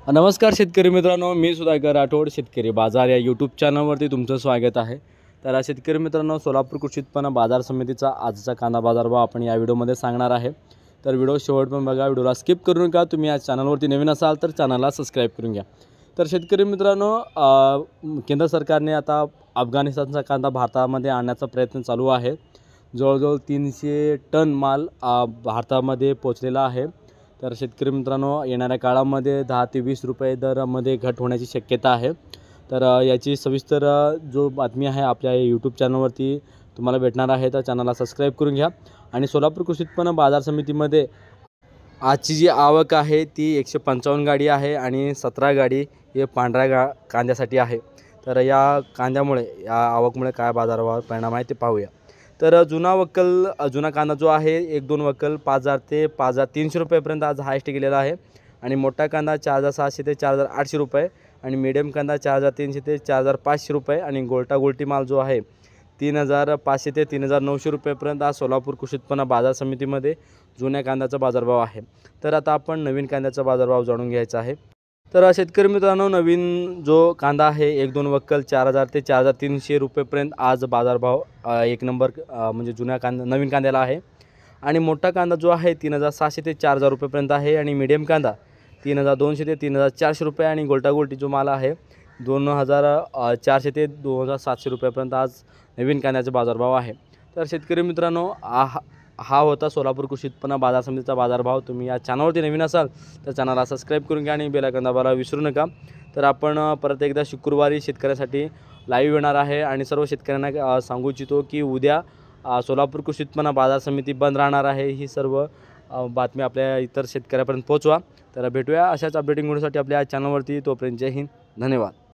नमस्कार शेतकरी मित्रांनो, मी सुधाकर राठोड शेतकरी बाजार या यूट्यूब चॅनलवरती तुमचं स्वागत आहे। तर शेतकरी मित्रांनो, सोलापूर कृषी उत्पन्न बाजार समितीचा आजचा कांदा बाजारभाव आपण या व्हिडिओमध्ये सांगणार आहे। तर व्हिडिओ शेवटपर्यंत बघा, व्हिडिओला स्किप करू नका। तुम्ही या चॅनलवरती नवीन असाल तर चॅनलला सबस्क्राईब करून घ्या। तर शेतकरी मित्रांनो, केंद्र सरकारने आता अफगाणिस्तानचा कांदा भारतामध्ये आणण्याचा प्रयत्न चालू आहे। जवळजवळ 300 टन माल भारतामध्ये पोहोचलेला आहे। तर शेतकरी मित्रांनो, येणाऱ्या काळामध्ये 10 ते 20 रुपये दरामध्ये घट होण्याची शक्यता आहे। तर याची सविस्तर जो बातमी आहे आपल्या यूट्यूब चॅनलवरती तुम्हाला भेटणार आहे। तर चॅनलला सबस्क्राईब करून घ्या। आणि सोलापूर कृषी उत्पन्न बाजार समितीमध्ये आजची जी आवक आहे ती 155 गाडी आहे आणि 17 गाडी हे पांढऱ्या कांद्यासाठी आहे। तर या कांद्यामुळे, या आवकमुळे काय बाजारभावावर परिणाम आहे ते पाहूया। तर जुना कांदा जो आहे 1-2 वक्कल 5000 ते 5300 रुपयेपर्यंत आज हायस्ट गेलेला आहे। आणि मोठा कांदा 4700 ते 4800 रुपये आणि मीडियम कांदा 4300 ते 4500 रुपये आणि गोल्टी माल जो आहे 3500 ते 3900 रुपयेपर्यंत आज सोलापूर कृषी उत्पन्न बाजार समितीमध्ये जुन्या कांद्याचा बाजारभाव आहे। तर आता आपण नवीन कांद्याचा बाजारभाव जाणून घ्यायचा आहे। तर शेतकरी मित्रांनो, नवीन जो कांदा आहे 1-2 वक्कल 4000 ते 4300 रुपयेपर्यंत आज बाजारभाव एक नंबर म्हणजे नवीन कांद्याला आहे। आणि मोठा कांदा जो आहे 3700 ते 4000 रुपयेपर्यंत आहे आणि मीडियम कांदा 3200 ते 3400 रुपये आणि गोल्टी जो माल आहे 2400 ते 2700 रुपयेपर्यंत आज नवीन कांद्याचा बाजारभाव आहे। तर शेतकरी मित्रांनो, हा होता सोलापूर कृषी उत्पन्न बाजार समितीचा बाजारभाव। तुम्ही या चॅनलवरती नवीन असाल तर चॅनलला सबस्क्राईब करून घ्या आणि बेल आयकॉन दाबायला विसरू नका। तर आपण परत एकदा शुक्रवारी शेतकऱ्यांसाठी लाईव्ह येणार आहे आणि सर्व शेतकऱ्यांना सांगू इच्छितो की उद्या सोलापूर कृषी उत्पन्न बाजार समिती बंद राहणार आहे। ही सर्व बातमी आपल्या इतर शेतकऱ्यांपर्यंत पोहोचवा। तर भेटूया अशाच अपडेटिंग व्हिडिओसाठी आपल्या चॅनलवरती। तोपर्यंत जय हिंद, धन्यवाद।